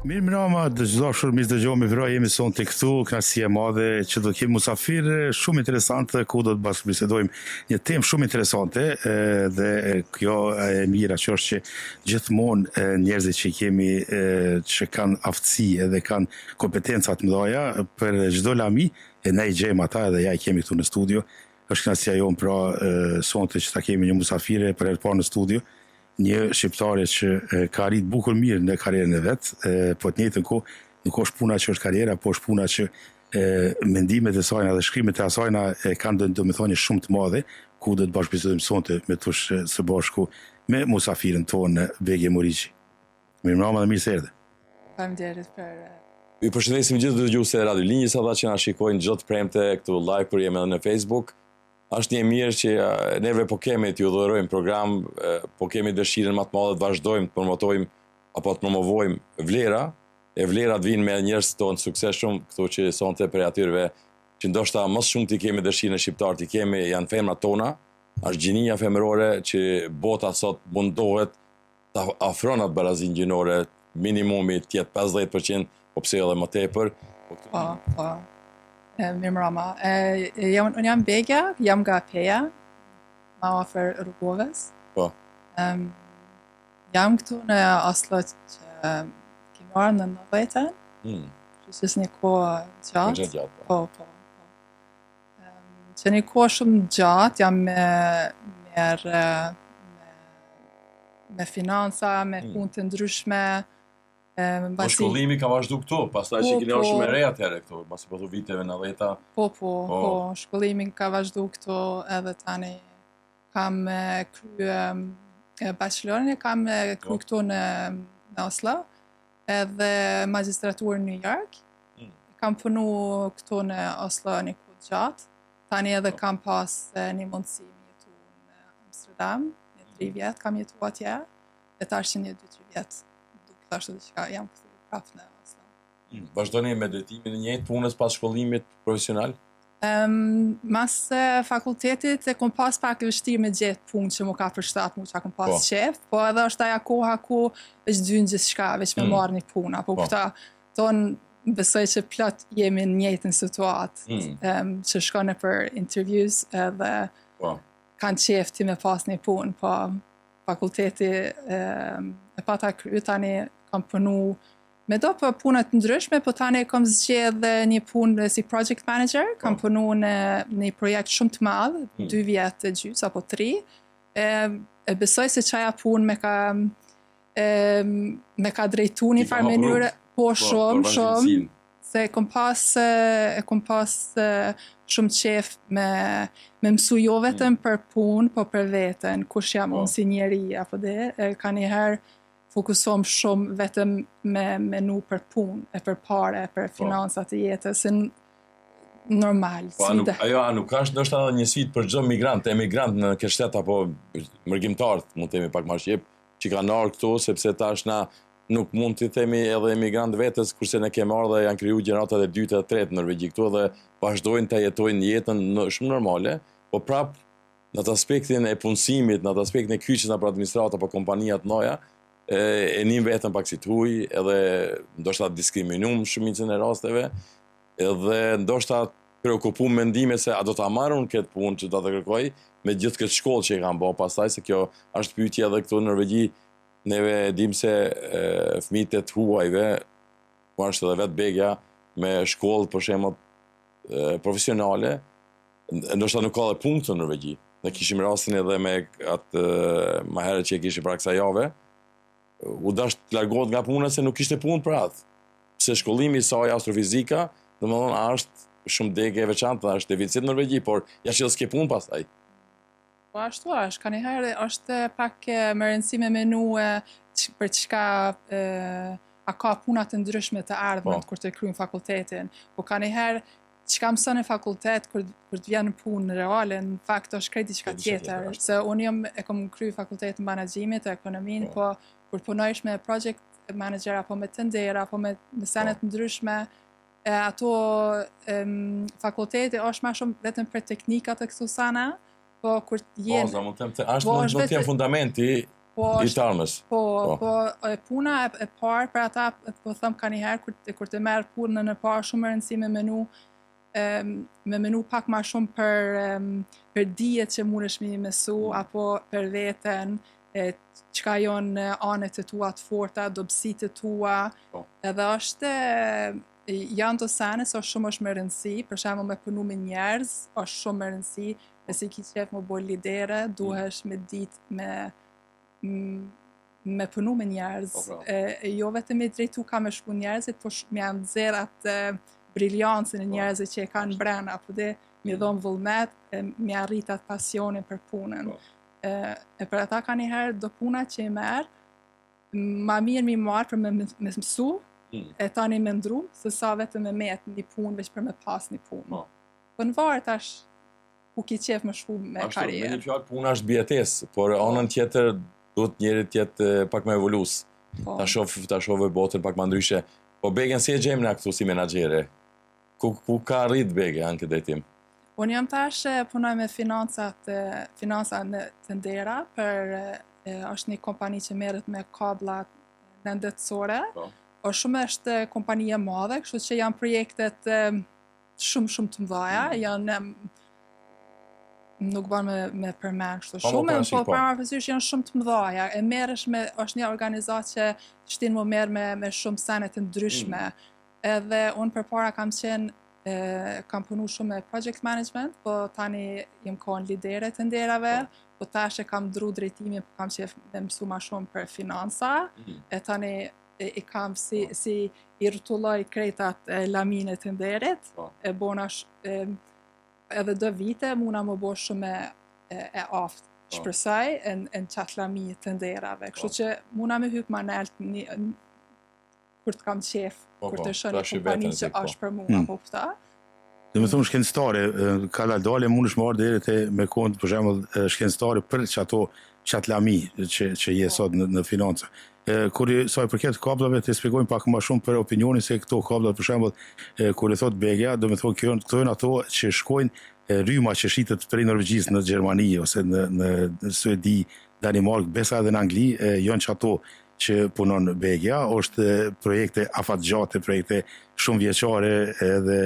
Mirë mbrëma, dashur miq dëgjuam, jemi sonte këtu, kënaqësi e madhe që do kemi musafir shumë interesante ku do të bashkëbisedojmë një temë shumë interesante dhe kjo e mira që është që gjithmonë njerëzit që kemi që kanë aftësi edhe kanë kompetenca të mëdha për çdo lami e ne i gjejmë ata edhe ja i kemi këtu në studio. Është kënaqësia jonë pra sonte që ta kemi një musafire për herë parë në studio. Një shqiptare që ka arrit bukur mirë në karrierën e vet, po të njëjtën kohë nuk është puna që është karriera, po është puna që mendimet e saj dhe shkrimet e asaj kanë domethënie shumë të madhe, ku do të bashkëbisedojmë sonte me tush së bashku me musafirin tonë Bege Muriqi. Mirëmbrëma dhe mirë se erdhe. Faleminderit për Ju përshëndesim gjithë dëgjuesët e Radio Linjës ata që na shikojnë çdo të premte këtu live kur jemi edhe në Facebook. Është një mirë që neve po kemi t'ju dhurojmë program, po kemi dëshirën më të madhe të vazhdojmë të promotojmë apo të promovojmë vlera, e vlerat vinë me njerëz tonë suksesshëm, këtu që sonte për atyre që ndoshta më shumë ti kemi dëshirën e shqiptar ti kemi janë femrat tona, është gjinia femërore që bota sot mundohet ta afron atë barazinë gjinore, minimumi të jetë 50%, po pse edhe më tepër. Po. Mirëmbrëma. Unë jam Begja, jam nga Peja, ma afër Rrugovës. Po. Jam këtu në Oslo që kemi marrë në 90-ën. Që është një kohë gjatë. Po. Që një kohë shumë gjatë, jam me financa, me punë të ndryshme. Po shkollimi ka vazhdu këtu, pastaj që keni shumë e re atëherë këtu, pasi po thu viteve 90-ta. Po, shkollimi ka vazhdu këtu edhe tani kam krye bachelorin, kam krye këtu në Oslo, edhe magistraturën në New York. Kam punu këtu në Oslo një kohë gjatë, tani edhe kam pas një mundësi me jetu në Amsterdam, një 3 vjetë kam jetu atje, e tash që një 2-3 vjetë. Ashtu që jam këtu prap në Oslo. Vazhdoni me drejtimin e njëjtë punës pas shkollimit profesional? Mas fakultetit e kom pas pak vështirë me gjetë punë që mu ka përshtat mu që kom pas qef, po edhe është aja koha ku veç dynë gjithçka, veç me marrë një punë, apo këta tonë besoj që plot jemi në njëjtën situatë, që shkone për interviews edhe kanë qef ti me pas një punë, po fakulteti e pata krye tani kam punu me do për punët ndryshme, po tani kam zgjedhë një punë si project manager, kam punu në një projekt shumë të madh, 2 vjetë gjys apo 3. E besoj se çaja punë me ka drejtu një farë mënyre, po shumë, se kom pas shumë qef me mësu jo vetëm për punë, po për veten, kush jam unë si njeri, apo ka njëherë fokusom shumë vetëm me menu për punë, e për pare, për finansat e jetës, normal. Ajo nuk është ndoshta një sfidë për çdo emigrant në këtë shtet apo mërgjimtar, mund të themi pak më shqip, që kanë ardhur këtu sepse tash na nuk mund të themi edhe emigrant vetës, kurse ne kemi ardhur dhe janë krijuar gjeneratat e 2 e 3 në Norvegji këtu dhe vazhdojnë të jetojnë jetën shumë normale, po prap në atë aspektin e punësimit, në atë aspektin e kyçes apo administrata apo kompania të mëdha, e nin vetëm pak si të huj, edhe ndoshta diskriminum shumicën e rasteve, edhe ndoshta preokupum mendime se a do ta marrun këtë punë që do ta kërkoj me gjithë këtë shkollë që e kanë bërë pastaj, se kjo është pyetje edhe këtu në Norvegji. Neve dim se fëmijët e të huajve, ku është edhe vetë Begja, me shkollë për shembull profesionale, ndoshta nuk ka edhe punë këtu në Norvegji. Ne kishim rastin edhe me atë më herët që e kishim para kësaj jave, u dash të largohet nga puna se nuk kishte punë për atë. Pse shkollimi i saj astrofizika, domethënë është shumë degë e veçantë, është deficit në Norvegji, por ja që s'ke punë pastaj. Po ashtu është, ka njëherë është pak më rëndësi me menue për çka a ka puna të ndryshme të ardhmen kur të kryejnë fakultetin, po ka njëherë çka mëson në fakultet kur të vjen punë reale, në fakt është krejt diçka tjetër, se unë e kam kryer fakultetin menaxhimit e ekonominë, po kur punojsh me project manager apo me tendera apo me sene të ndryshme, ato fakulteti është më shumë vetëm për teknikat e këto sana, po kur jenë... Po, është nuk të jenë fundamenti, Po, I tarmës. po, puna e parë për ata, po thëmë ka njëherë, kur të merë punën e parë, shumë e rëndësi me menu pak ma shumë për dijet që mundesh me mësu, apo për veten, çka janë anët e tua të forta, dobësitë e tua, edhe është janë të senes, është shumë është me rëndësi, për shembull me punu me njerëz, është shumë me rëndësi, nëse ki qef më bo lidere, duhesh me ditë me punu me njerëz, jo vetëm me drejtu ka me shku njerëzit, po me janë dzerë atë briljancën e njerëzit që e kanë brenda, po dhe me dhomë vullnet, me arrit atë pasionin për punën. E për ata ka njëherë do puna që i merë, ma mirë mi marë për me mësu, e tani me ndru, se sa vetëm me metë një punë, veç për me pas një punë. Po në varë tash, ku ki qef më shku me karierë. Me një fjallë puna është bjetesë, por anën tjetër duhet njëri tjetë pak me evolus. Ta shofë botën pak më ndryshe. Po Begen, si e gjemë në këtu si menagjere? Ku ka rritë Bege anë këtë drejtim? Unë jam tash punoj me financa në të ndera, është një kompani që merret me kabla nëndetësore. Shumë është kompani e madhe, kështu që janë projektet shumë të mëdhaja, janë nuk ban me përmen kështu shumë, po përmërësysh janë shumë të mëdhaja, e merresh me, është një organizat që shtinë më merë me shumë senet të ndryshme, edhe unë përpara kam punu shumë me project management, po tani jem konë lidere të nderave, po tash e kam dru drejtimin, po kam qef me mësu ma shumë për financa, e tani i kam si i rtulloj krejtat lamine të nderit, e bonash edhe 2 vite muna më bo shumë e aftë shpresoj në qatë lami të nderave, kështu që muna me hyp ma nelt kur të kam qef, kur të shënë një kompani që është për mua, po këta. Dhe me thumë shkencëtare, ka dale mund është marrë deri te me kont, për shembull, shkencëtare për qatë lami që je sot në financa. Kur sa i përket kablave, të shpjegojmë pak më shumë për opinionin se këto kabla, për shembull, kur e thot Begja, do me thonë këto janë ato që shkojnë rryma që shitet prej Norvegjisë në Gjermani ose në Suedi, Danimark, besa edhe në Angli, janë që ato që punon Begja, është projekte afatgjate, projekte shumë vjeçare, edhe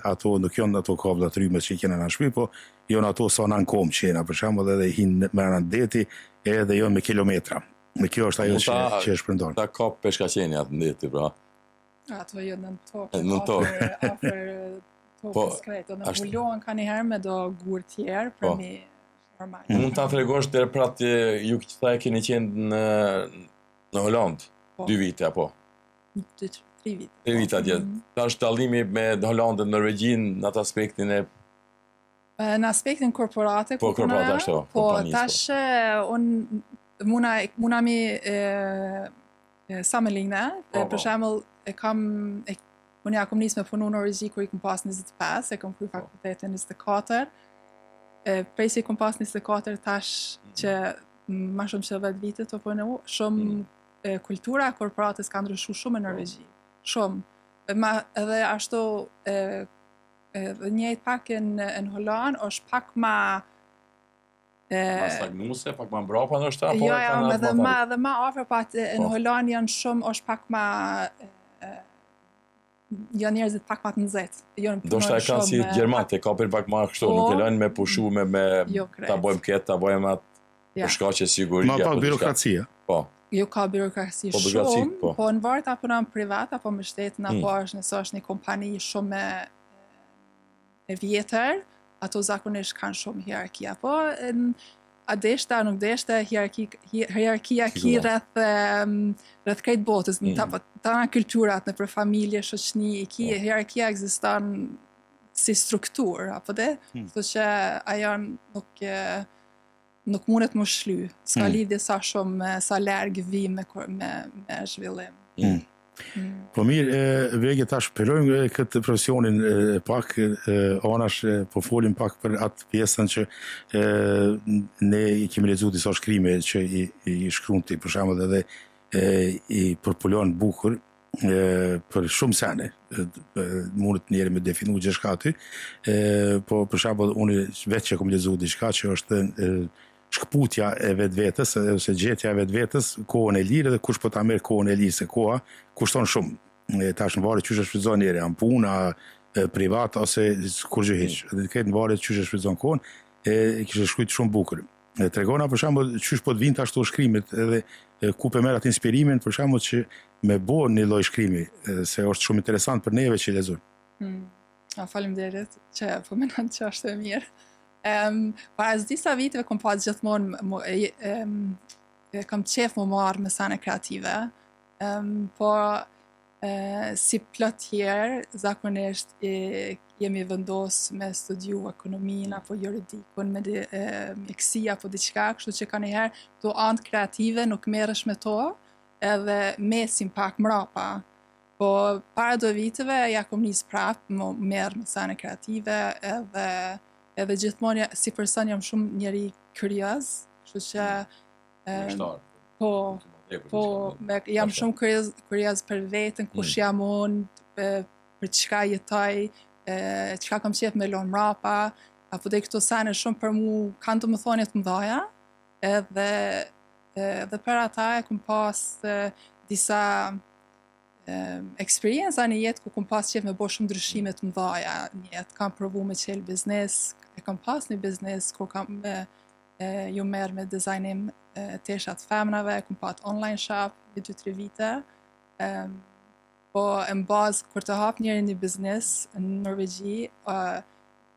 ato nuk janë ato kabla të rrymet që i kena në shpi, po janë ato sa në kom që jena, për shembull, edhe hinë me në deti, edhe janë me kilometra. Me kjo është ajo që e shpërndon. Ta kap peshkaqeni atë ndeti, pra. Ato jo në tokë, afer tokës kretë, në vullohen ka njëherë me do gurë tjerë, për mi normal. Mund ta tregosh deri pratë ju këta e keni qenë në Hollandë, 2 vite, apo? 3 vite. 3 vite atje. Ta është dallimi me Hollandën, Norvegjinë, në atë aspektin e... Në aspektin korporate, po tash unë muna mi sammenligne, për shembull unë ja kom nisë me punu në Norvegji kur i kom pas 25, e kom kuj fakultetin 24, prej se i kom pas 24 tash që ma shumë që 10 vite të punu, shumë kultura korporatës ka ndryshu shumë në Norvegji, shumë, edhe ashtu njëjtë pak në Holland, është pak ma ma stagnuse, pak ma mbrapa në është, apo? Jo, edhe ma afër, pa në Holland janë shumë, është pak ma janë njerëzit pak ma të nëzet. Do shta e ka si Gjermat, e ka për pak ma kështu, nuk e lënë me pushu, me ta bojmë ketë, ta bojmë atë përshkaqe siguria. Ma pak birokracia. Po. Jo ka birokraci shumë, po në vartë apo në privat, apo më shtetën, apo nëse është një kompani shumë e vjetër, ato zakonisht kanë shumë hierarkia, po a deshta, nuk deshta, hierarkia ki rreth krejt botës, ta në kulturat, në për familje, shoqni, hierarkia ekziston si struktur, apo dhe, të që ajo nuk mundet më shly, s'ka lidhje sa shumë, sa larg vi me zhvillim. Po mirë, Vege, ta shpërojmë këtë profesionin pak, anash po folim pak për atë pjesën që ne i kemi lexuar disa shkrime që i shkrunti, për shembull edhe i përpulon bukur për shumë sene, mundet njeri me definu gjithçka aty, po për shembull unë vetë që kom lexuar diçka që është shkputja e vetvetes ose gjetja e vetvetes, kohën e lirë dhe kush po ta merr kohën e lirë, se koha kushton shumë. Tash në varet qysh e shfrytëzon njeri, janë puna privat ose kur gjë hiç. Dhe këtë në varet qysh e shfrytëzon kohën, kishte shkruajt shumë bukur. Tregona për shembull qysh po të vinte ashtu shkrimit edhe ku pe merr atë inspirimin për shembull që me bo një lloj shkrimi, se është shumë interesant për neve që i lexojmë. Faleminderit që po mendon që është e mirë. Para disa viteve kom pas gjithmonë kam qef më marrë mesane kreative, po si plot tjerë, zakonisht jemi vendos me studiu ekonominë apo juridikun, me mjekësi apo diçka, kështu që ka njëherë këto anë kreative nuk merresh me to, edhe mesin pak mrapa. Po para 2 viteve ja kom nis prapë më merr mesane kreative, edhe gjithmonë si person jam shumë njeri kurioz, kështu që jam shumë kurioz për veten, kush jam unë, për çka jetoj, çka kam qef me lon mrapa, apo dhe këto sene shumë për mu kanë të më thonje të mëdhaja, edhe për ata e kom pas disa experienca në jetë ku kom pas qef me bo shumë ndryshime të mëdhaja në jetë. Kam provu me qel biznes, kam pas një biznes kur kam ju merr me dizajnim teshat femnave, kom pat online shop në 2-3 vite. Po në bazë kur të hap njëri një biznes në Norvegji,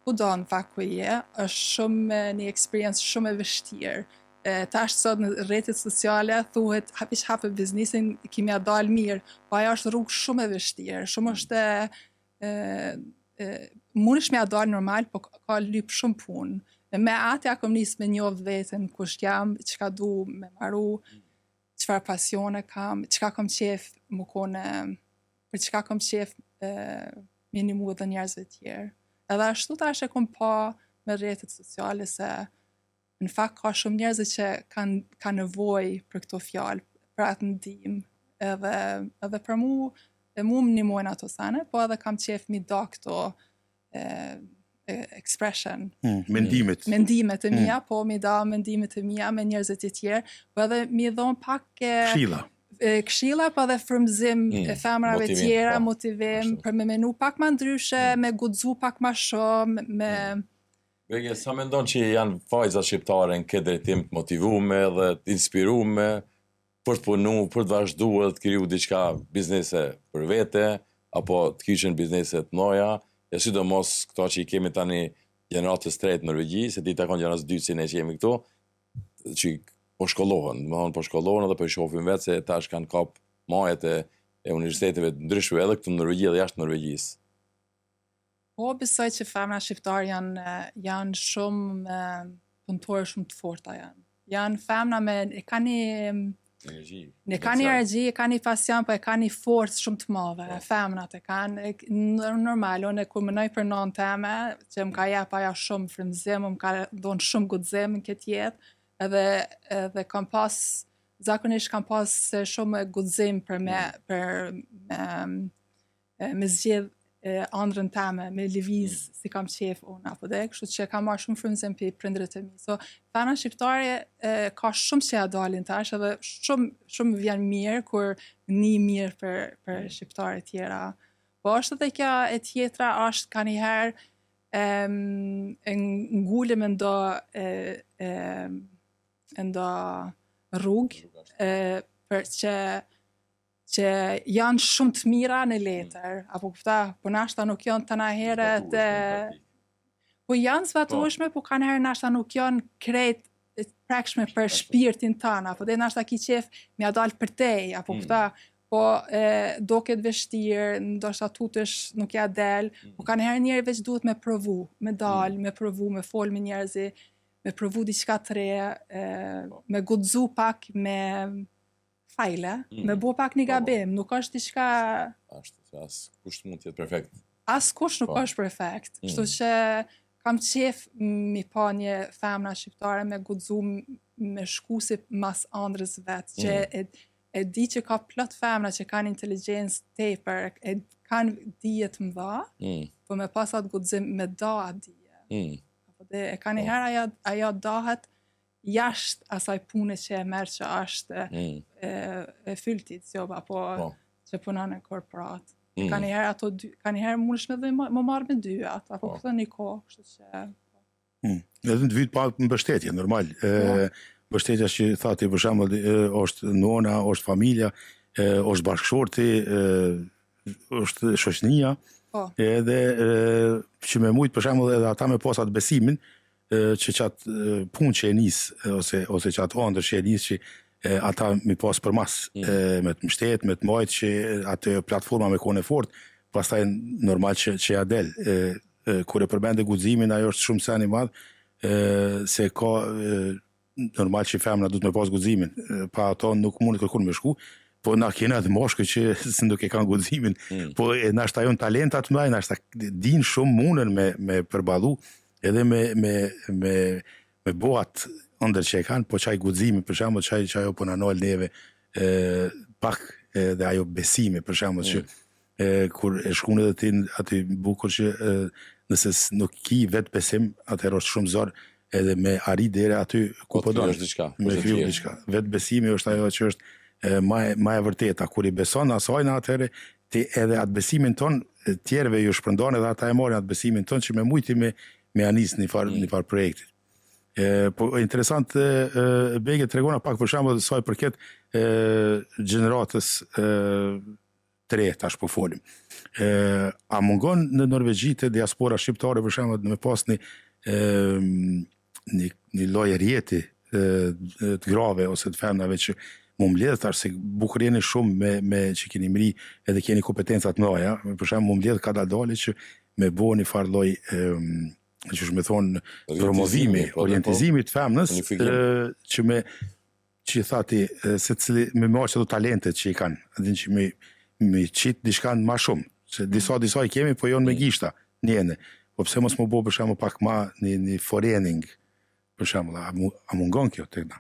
kudo në fakt ku je, është shumë një eksperiencë shumë e vështirë. Tash sot në rrjetet sociale thuhet hape biznesin, kimi a dal mirë, po ajo është rrugë shumë e vështirë, shumë është mundesh me a dal normal, po ka lyp shumë punë. Me atë ja kom nis me njoft veten kush jam, çka du me maru, çfarë pasione kam, çka kam qef më kone, për çka kam qef me një mu dhe njerëzve tjerë. Edhe ashtu tash e kom pa me rrjetet sociale se në fakt ka shumë njerëz që kanë nevojë për këto fjalë, për atë ndihmë, edhe për mu më ndihmojnë ato sene, po edhe kam qef mi da këto expression. Mendimet e mia, po mi da mendimet e mia me njerëzit e tjerë, po edhe mi dhon pak këshilla, po edhe frymëzim e femrave tjera, motivim, për me menu pak ma ndryshe, me guxu pak ma shumë, me... Grege, sa mendon që janë vajza shqiptare në këtë drejtim të motivume dhe të inspirume për të punu, për të vazhduar të kriju diçka biznese për vete, apo të kyqen biznese të noja, e sidomos këto që i kemi tani gjeneratës tretë në Norvegji, se ti takon gjeneratës dytë si ne që jemi këtu, që po shkollohen, po shkollohen edhe po i shohim vetë se tash kanë kap majet e universiteteve ndryshme edhe këtu në Norvegji dhe jashtë Norvegjisë. Po, besoj që femra shqiptar janë shumë punëtore shumë të forta janë. Janë femra e ka një energji, e ka një pasion, po e ka një forcë shumë të madhe. Femrat e kanë normal, unë kur mënoj për non teme, që më ka jep ajo shumë frymëzim, më ka dhënë shumë guxim në këtë jetë, edhe kam pas zakonisht kam pas shumë guxim për me zgjedh ëndrrën teme, me lëviz si kam qef unë apo dhe, kështu që kam marrë shumë frymëzim për prindërit e mi. So, femra shqiptare ka shumë që ja dalin tash, edhe shumë vjen mirë kur një mirë për shqiptare tjera. Po është edhe kjo e tjetra, është ka njëherë ngullim ndo rrugë, për që janë shumë të mira në letër, apo këta, po nashta nuk janë të naheret, po janë zvatueshme, po ka nëherë nashta nuk janë krejt prekshme për shpirtin tanë, apo dhe nashta ki qef me adal për tej, apo këta, po do këtë vështirë, ndoshta tutesh nuk ja del, po ka nëherë njerë veç duhet me provu, me dal, me provu, me fol me njerëzi, me provu diçka të re, me guxu pak, me fajle, me bo pak një gabim, nuk është diçka... Askush mund të jetë perfekt. Askush nuk është perfekt. Kështu që kam qef mi pa një femna shqiptare me guxu me shku si mas andrës vetë, që e di që ka plot femna që kanë inteligencë tepër, e kanë dije të mëdha, po me pas atë guxim me da atë dije. E ka njëherë ajo dahet jashtë asaj pune që e merr që është e fylltit, zjoba, po që punon në korporat. Ka njëherë ato ka njëherë mundesh edhe më marrë me dyat, apo këtë një kohë, kështu që edhe në vit pa mbështetje, normal. Mbështetja që thati për shembull është nona, është familja, është bashkëshorti, është shoqënia. Edhe që me mujt për shembull edhe ata me pas atë besimin që qatë punë që e nis ose qatë ëndër që e nis që ata mi pas për mas me të mbështet, me të mbajt që atë platforma me kone fort, pastaj normal që ja del. Kur e përmende guximin, ajo është shumë sen i madh, se ka normal që femra duhet me pas guximin, pa ato nuk mundet kërkur me shku, po na kena edhe moshkë që se nuk e kanë guximin, po nashta janë talentat mëdha, nashta din shumë mundën me përballu, edhe me boat ndër që e kanë, po qaj guximi, për shembull, qaj ajo po na nol neve pak edhe ajo besimi, për shembull, që kur e shkun edhe ti aty bukur që nëse nuk ki vetë besim, atëherë është shumë zor edhe me arrit deri aty ku po don. Me kriju diçka. Vetë besimi është ajo që është ma e vërteta. Kur i beson asajna, atëherë ti edhe atë besimin ton tjerëve ju shpërndon edhe ata e marrin atë besimin ton që me mujti me anis një far projekti. Po interesant Bege tregona pak për shembull sa i përket gjeneratës tre tash po folim. A mungon në Norvegji të diaspora shqiptare për shembull me pas një lloj rjeti të grave ose të femnave që mu mbledh tash se bukur jeni shumë me që keni mri edhe keni kompetenca të mëdha, për shembull mu mbledh ka dalë që me bëni far lloj që është me thonë promovimi, orientizimi të femnës, që thati se cili me marrë ato talentet që i kanë, edhe që me qitë diçkan ma shumë, se disa i kemi, po jonë me gishta, njene, po pse mos më bo për shemë pak ma një forening, për shemë, a mungon kjo të këna?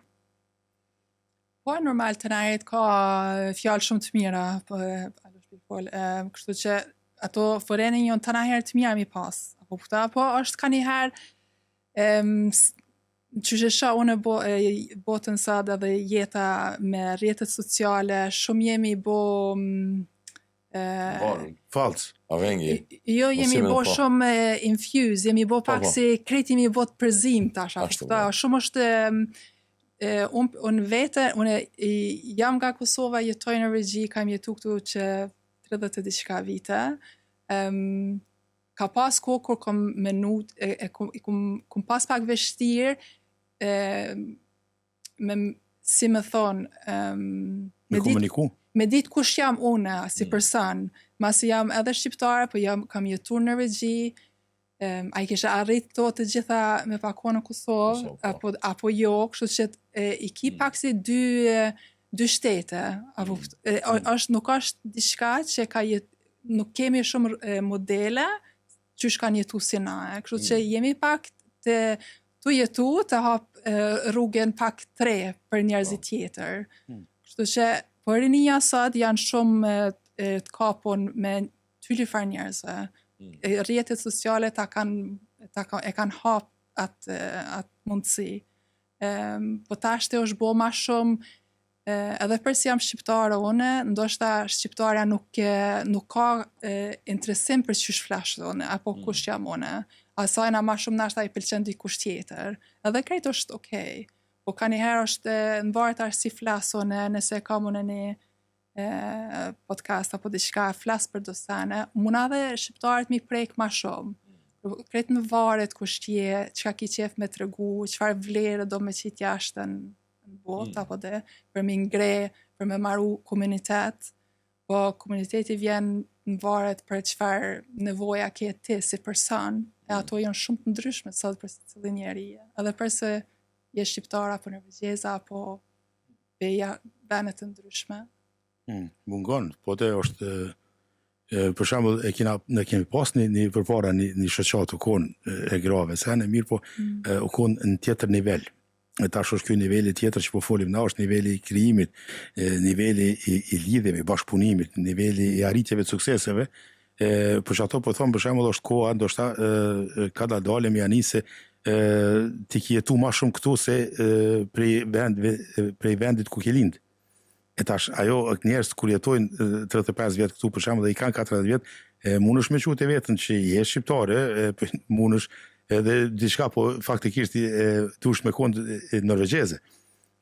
Po, normal të najet ka fjallë shumë të mira, kështu që ato forening jonë të najer të mira mi pas, po është ka njëherë që shesha unë botën sa dhe jeta me rrjetet sociale, shumë jemi bo falc. Jo, jemi bo shumë infuse, jemi bo pak si kreti jemi bo të përzim tash. Shumë është unë vete, unë jam nga Kosova, jetoj në Norvegji, kam jetu këtu që 30 e diçka vite. Ka pas kohë kur kom menut, kom pas pak vështirë, si me thonë, me komuniku? Me ditë kush jam une, si person, masi jam edhe shqiptare, po kam jetu në Norvegji, a i kisha arrit të gjitha me pako në Kosovë, apo jo, kështu që i ki pak si dy shtete, nuk është diçka që ka jetu, nuk kemi shumë modele që kanë jetu si na, kështu që jemi pak të jetu të hap rrugën pak tre për njerëzit tjetër. Kështu që për rinja sot janë shumë të kapon me tyli far njerëzve. Rrjetet sociale e kanë hap atë mundësi. Po tashte është bo ma shumë edhe përsi jam shqiptare une, ndoshta shqiptarja nuk ka interesim për çysh flash une, apo kush jam une. Asajna ma shumë nashta i pëlqen dikush tjetër. Edhe krejt është okej. Po ka njëherë është në vartar si flas une, nëse kam une një podcast apo diçka flas për dostane, muna dhe shqiptarët mi prek ma shumë. Krejt në varet kush tje, çka ki qef me tregu, çfarë vlerë do me qit jashtë në botë, apo dhe për me ngre, për me maru komunitet, po komuniteti vjen në varet për çfarë nevoja ke ti si person, e ato janë shumë të ndryshme sot për cilin njeri, edhe përse je shqiptara, apo norvegjeza, apo beja venet të ndryshme. Mungon, po te është, për shembull, ne kemi pas një përpara një shoqat u konë e grave, se në mirë, po u konë në tjetër nivel. Tash është ky niveli tjetër që po folim na, është niveli i krijimit, niveli i lidhjeve, bashkëpunimit, niveli i arritjeve të sukseseve. Për që ato po thonë, për shembull, është koha, ndoshta ka dalë me anise ti ki jetu ma shumë këtu se prej vendit ku ke lind. E tash, ajo njerëz kur jetojnë 35 vjet këtu për shembull dhe i kanë 40 vjet, mundesh me quhet e vetën që je shqiptare, mundesh edhe diçka, po faktikisht dush me qenë norvegjeze.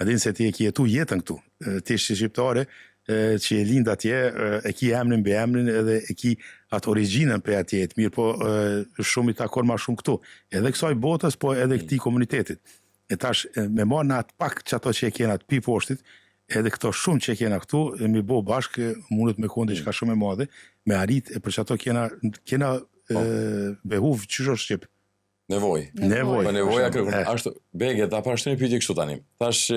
A din se ti e ke jetu jetën këtu. Ti je shqiptare që e lind atje, e ki emrin mbi emrin edhe e ki atë origjinën prej atje, të mirë, po shumë i takon ma shumë këtu. Edhe kësaj botës, po edhe këtij komunitetit. E tash, me marrë në atë pak që ato që e kena të pi poshtit, edhe këto shumë që kena këtu, mi bo bashkë, mundet me kondi diçka shumë e madhe, me arrit, për që ato kena behuv qysh është Shqip. Nevoj. Nevoj. Nevoja kërkon. Ashtu, Bege, ta pash të një pyetje kështu tani. Tash,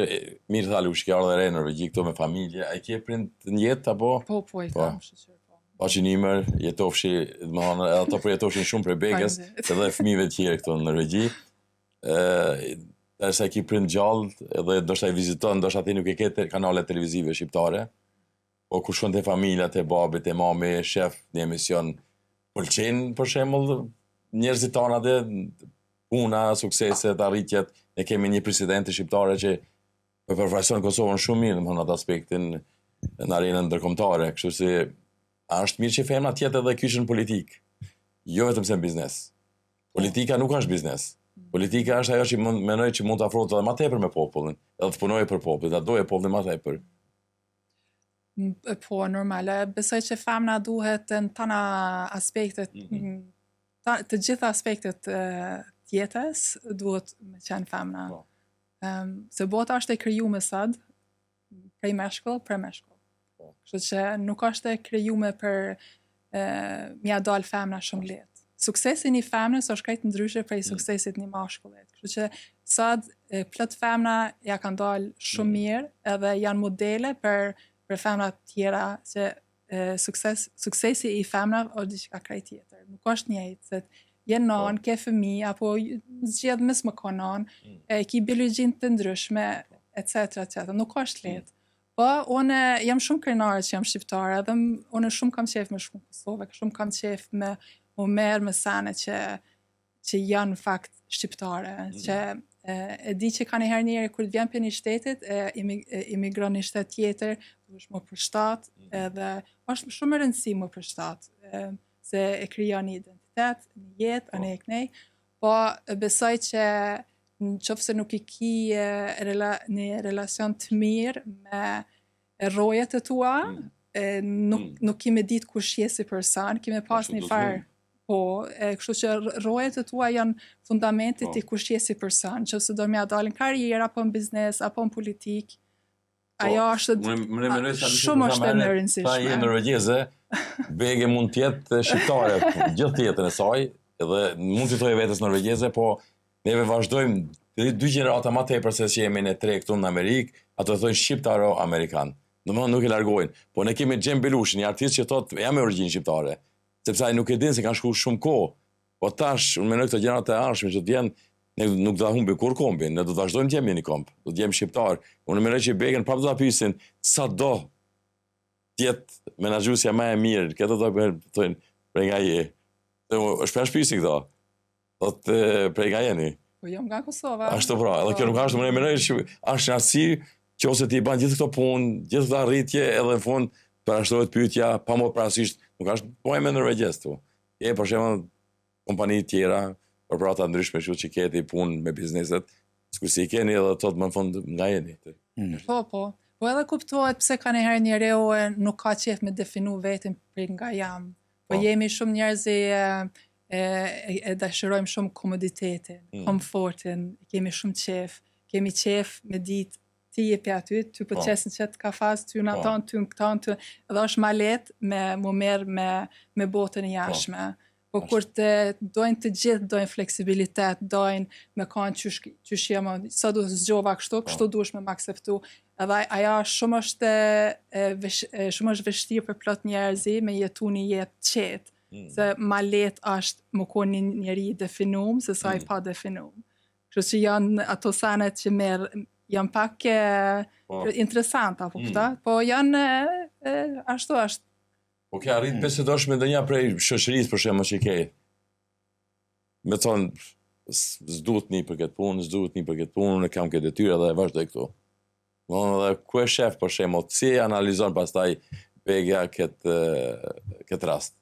mirë thalu, shke ardhe re në Norvegji këto me familje, a i kje prind në jetë, apo? Po, i tham, shqyqyr, po. Pa që njëmër, jetofshi, ato për jetofshin shumë për Beges, edhe fëmijëve tjerë këto në Norvegji. Sa ki prind gjallë, edhe ndoshta i viziton, ndoshta ti nuk e ke kanale televizive shqiptare, po kur shkon te familja, te babit, te mami, shef një emision, pëlqen për shembull njerëzit tona dhe puna, sukseset, arritjet, ne kemi një presidente shqiptare që përfaqëson Kosovën shumë mirë në atë aspektin në arenën ndërkombëtare, kështu si është mirë që femra tjetë edhe kyçën politik, jo vetëm se në biznes. Politika nuk është biznes. Politika është ajo që menoj që mund të afrohet edhe më tepër me popullin, edhe të punojë për popullin, ta doje popullin më tepër. Po, normale. Besoj që femna duhet në tana aspektet, të gjitha aspektet të jetës, duhet me qenë femna. Se bota është e krijuar sot, prej meshkull për meshkull. Kështu që nuk është e krijuar për mja dal femna shumë lehtë. Suksesi një femnës është krejt ndryshe prej suksesit një mashkullit. Kështu që sot plot femna ja kanë dalë shumë mirë edhe janë modele për femna tjera që suksesi i femnave është diçka krejt tjetër. Nuk është njëjtë, se je non, ke fëmijë, apo zgjedh mes më ka non, ki biologjin të ndryshme, etc. Nuk është lehtë. Po, unë jam shumë krenare që jam shqiptare, edhe unë shumë kam qef me shku në Kosovë, shumë kam qef me u merë me sane që janë fakt shqiptare, që e di që ka njëherë njëri kur të vjen për një shtetit, imigron një shtet tjetër, është më përshtat, edhe është shumë e rëndësi më përshtat, se e krijon një identitet, një jetë, anë e kënej, po besoj që në qoftë se nuk i ki një relacion të mirë me rojet e tua, nuk kime ditë kush je si person, kime pas një farë. Po, kështu që rojet e tua janë fundamentit i kush je si person, që se do mja dalin karriera, apo në biznes, apo në politik, ajo është shumë është e në rëndësishme. Ta je norvegjeze, Bege mund tjetë shqiptare gjithë jetën e saj, edhe mund të thojë vetës norvegjeze, po neve vazhdojmë 2 gjenerata ma tepër se që jemi në 3 këtu në Amerikë, ato të thojnë shqiptaro-amerikan. Domethënë nuk e largojnë, po ne kemi Xhem Belushin, një artist që thotë jam me origjinë shqiptare, sepse ai nuk e din se kanë shkuar shumë kohë. Po tash, unë mendoj këto gjërat e ardhshme që të vjen, ne nuk do ta humbi kur kombin, ne do të vazhdojmë të jemi një komb, do të jemi shqiptar. Unë mendoj që Begen prapë do ta pyesin sa do të jetë menaxhuesja më e mirë, këto do të thonë prej nga je. Është shpesh pyesi këto. Do të prej nga jeni. Po jam nga Kosova. Ashtu pra, edhe kjo nuk është, unë mendoj që është asi që ose ti bën gjithë këto punë, gjithë këto arritje, edhe në fund parashtrohet pyetja pa më parasysh, nuk është po e me norvegjes tu. Je për shembull kompani tjera, përprata ndryshme kështu që keti punë me bizneset, sikurse i keni edhe thot më në fund nga jeni. Po. Po edhe kuptohet pse ka njëherë njeriu nuk ka qef me definu veten për nga jam. Po jemi shumë njerëz e dashurojmë shumë komoditetin, komfortin, kemi shumë qef, kemi qef me ditë ti je për aty, ty po qesën që të kafaz, ty në aton, ty në këton, edhe është ma let me më merë me botën e jashme. Po kur dojnë të gjithë, dojnë fleksibilitet, dojnë me kanë qysh jemë, sa du zgjova kështu duesh me akseptu, edhe aja shumë është vështirë për plot njerëzi me jetu një jetë qetë, se ma let është më konë një njeri definum, se sa i pa definum. Kështu që janë ato sanet që merë, janë pak interesant, apo këta, po janë ashtu është. Po ke arrit pse dosh me ndonjë prej shoqërisë për shembull që ke. Me thonë s'duhet një për këtë punë, s'duhet një për këtë punë, unë kam këtë detyrë dhe vazhdoj këtu. Dhe ku e shef për shembull, si analizon pastaj Begja këtë rast?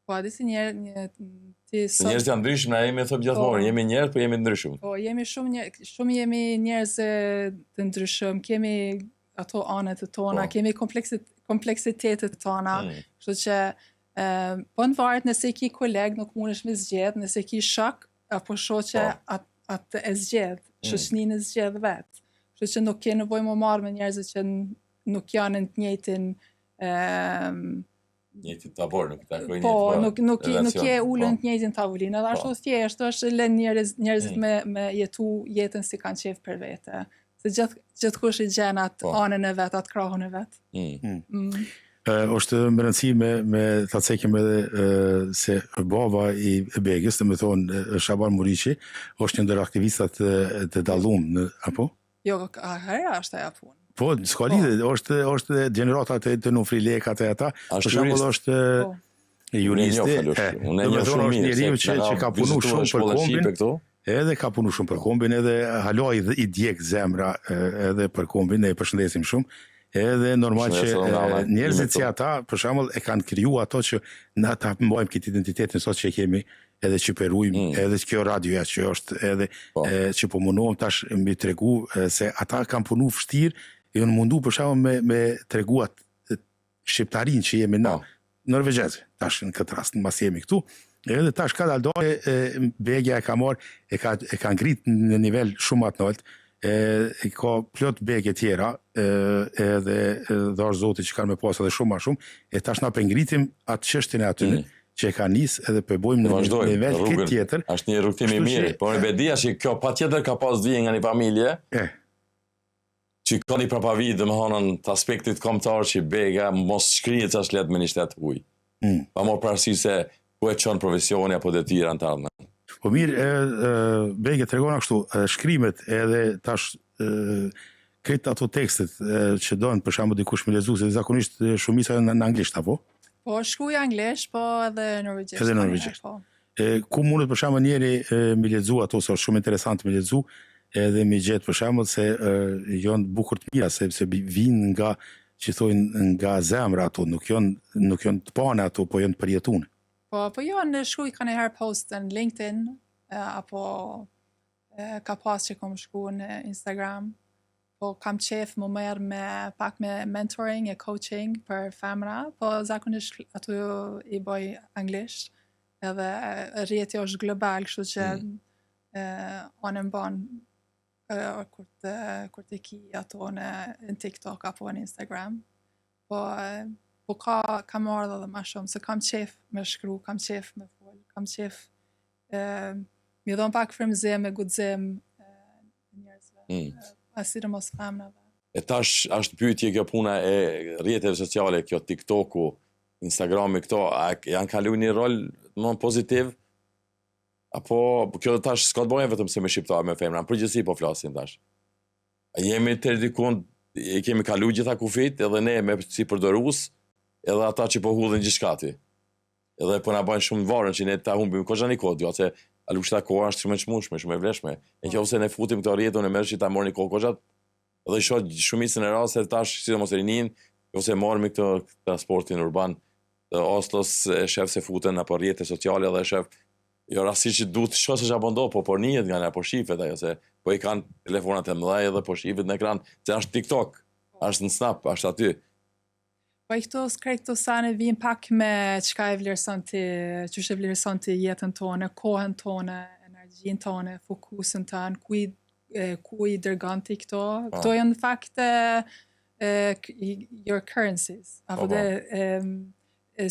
Po, a di si Njerëz janë ndryshëm, na jemi thëmë gjithmonë, jemi njerëz, po jemi ndryshëm. Po, jemi shumë jemi njerëz të ndryshëm, kemi ato anët të tona, kemi kompleksitetet tona, kështu që po në varet nëse ki koleg nuk mundesh me zgjedh, nëse ki shok, apo shoqe atë e zgjedh, shoqëninë e zgjedh vetë. Kështu që nuk ke nevojë më marrë me njerëzit që nuk janë në të njëjtin njëjtin tabor, nuk takoj po, nuk je ulën të njëjtin tavolinë, edhe ashtu thjesht është lën njerëzit me jetu jetën si kanë qef për vete. Se gjithkush i gjen atë anën e vet, atë krahun e vet. Është më rëndësi me ta cekim edhe se baba i Begës, të më thonë Shaban Muriqi, është një ndër aktivistat të dalluar, apo? Jo, herë është ajo punë. Po, s'ka lidhje, është gjenerata të Nufri Lekat e ata, për shembull është juristi, unë e njoh shumë mirë, njeriu që ka punu shumë për kombin, edhe ka punu shumë për kombin, edhe hala i djeg zemra edhe për kombin, ne e përshëndesim shumë, edhe normal që njerëzit si ata, për shembull, e kanë kriju ato që na ta mbajmë këtë identitetin sot që kemi, edhe që perujmë, edhe që kjo radioja që është, edhe që po mundohem tash mbi tregu se ata kanë punu vështirë, jo në mundu për shembull me treguat shqiptarin që jemi na, norvegjezë, tash në këtë rast, mbas jemi këtu, edhe tash ka dalë Begja e ka marrë, e ka ngrit në nivel shumë atë nalt, e ka plot begje tjera, edhe dhash Zoti që kanë me pas edhe shumë ma shumë, e tash na ngritim atë çështjen e aty, që e ka nis edhe përbojmë në nivel këtë tjetër. Është një rrugtim i mirë, por në vedia që kjo patjetër ka pas vije nga një familje, që ka një prapavi dhe më hanën të aspektit kombëtar që Begja mos shkrihet që është let me një shtetë huj. Pa mor parasysh se ku e çon profesioni apo detyra në të ardhmen. Po mirë, Begja tregon kështu, shkrimet edhe tash këtë ato tekstet që donë për shembull dikush me lexues, se zakonisht shumica janë në anglisht apo? Po, shkruaj anglisht, po edhe norvegjisht. Edhe norvegjisht. Ku mundet për shembull njëri me lexu ato, se është shumë interesant me lexu, edhe me gjetë për shembull se janë bukur të mira, sepse vinë nga, që thojnë, nga zemra ato, nuk janë të pane ato, po janë të përjetuar. Po janë shkruaj kanë herë post në LinkedIn, apo ka pas që kam shkruar në Instagram, po kam qef më merë pak me mentoring e coaching për femra, po zakonisht ato i bëj anglisht, edhe rrjeti është global, kështu që anë më banë kur të ki ato në TikTok apo në Instagram, po kam ardhë edhe ma shumë, se kam qef me shkru, kam qef me fol, kam qef mi dhon pak frymëzim e guxim njerëzve. Asire mos femnave. E tash është pyetje kjo puna e rrjeteve sociale, kjo TikToku, Instagrami, këto, janë kalu një rol më pozitiv? Apo kjo tash s'ka të bëjë vetëm se me shqiptar me femra, në përgjithësi po flasim tash. Jemi të dikun, kemi kalu gjitha kufit, edhe ne me si përdorues, edhe ata që po hudhin gjithçka aty. Edhe po na bën shumë varën që ne ta humbim kohë një kohë, se a lushta koha është shumë e çmueshme, shumë e vlefshme. Në qoftë se ne futim këto rrjeton e merr që ta morni kohë koxhat, edhe shoh shumicën e rasteve tash, sidomos rinin, ose marrim këtë transportin urban të Oslos, e shef se futen apo rrjete sociale dhe shef jo rasti që duhet shoh se çfarë do, po nihet nga apo shifet ajo se po i kanë telefonat e mëdha edhe po shifet në ekran, se është TikTok, është në Snap, është aty. Po i këto sane vijnë pak me çka e vlerëson ti jetën tonë, kohën tonë, energjinë tonë, fokusin tonë, ku i dërgon ti këto. Këto janë në fakt your currencies. Apo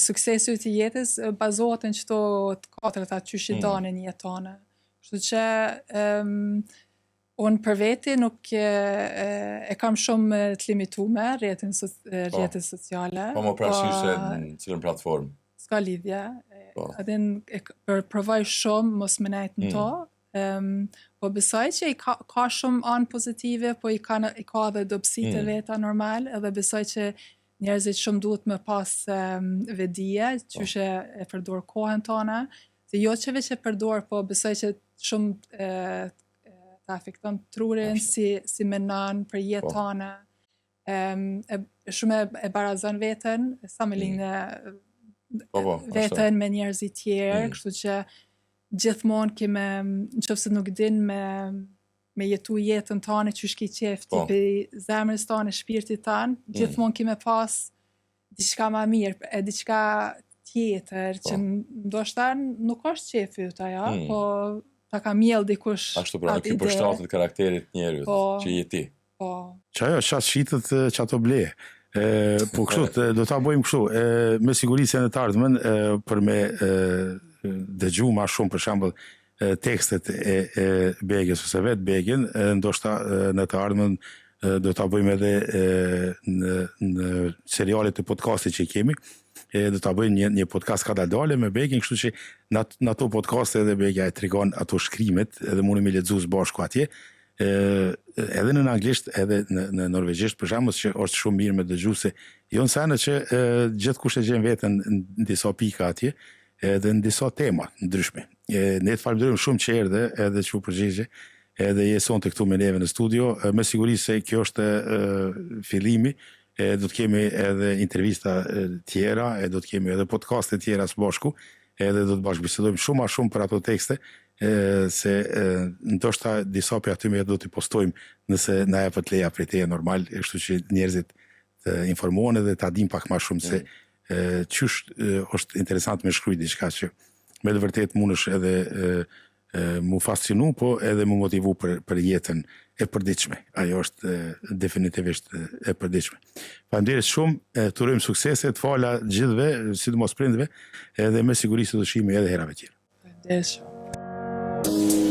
suksesi i jetës bazohet në çto të katërt atë që i donin jetën tonë. Kështu që unë për veti nuk e kam shumë të limitume rrjetet sociale. Po më parasysh se në cilën platformë? S'ka lidhje. Adin provoj shumë mos më nejt në to. Po besoj që i ka shumë anë pozitive, po i ka edhe dobësit e veta normal, edhe besoj që njerëzit shumë duhet me pas vedije, që e përdor kohën tona, Se jo që veç e përdor, po besoj që shumë ta afekton trurin, si menon për jetë tona. Shumë e barazon veten, sa me linë veten me njerëzit tjerë, kështu që gjithmonë keme, në qoftë se nuk din me jetu jetën tonë, që shki qef, tipi zemrës tonë, shpirtit tonë, gjithmonë keme pas diçka ma mirë, diçka tjetër, që ndoshta nuk është qefi yt ajo, po ta ka mjell dikush ashtu pra, ky përshtatet karakterit njerëzit që je ti. Po. Që ajo, qatë shqitët që ato bleje. Po kështu, do ta bëjmë kështu, me siguri se në të ardhmen, për me dëgju ma shumë, për shembull, tekstet e Begës ose vetë Begën, ndoshta në të ardhmen do ta bëjmë edhe në serialet e podcastit që kemi, do ta bëjmë një podcast ka dale me Begën, kështu që në ato podcaste edhe Begja e tregon ato shkrimet, edhe mundi me lexues bashku atje, edhe në anglisht, edhe në norvegjisht, për shembull, që është shumë mirë me dëgjuese. Jo në sene që gjithkush e gjen veten në disa pika atje, edhe në disa tema ndryshme. Ne të falenderojmë shumë që erdhe, edhe që u përgjigje, edhe je sonte këtu me neve në studio. Me siguri se kjo është fillimi, do të kemi edhe intervista tjera, do të kemi edhe podcaste tjera së bashku, edhe do të bashkëbisedojmë shumë a shumë për ato tekste, se ndoshta disa për atyme do t'i postojmë nëse na jepet leja prej teje normal, kështu që njerëzit të informohen edhe ta dim pak ma shumë se qysh është interesant me shkruaj diçka që me të vërtet mundesh edhe mu fascinu, po edhe mu motivu për jetën e përditshme. Ajo është definitivisht e përditshme. Faleminderit shumë, të urojmë suksese, të fala gjithëve, sidomos prindve, edhe me siguri se do shihemi edhe herave tjera. Faleminderit shumë.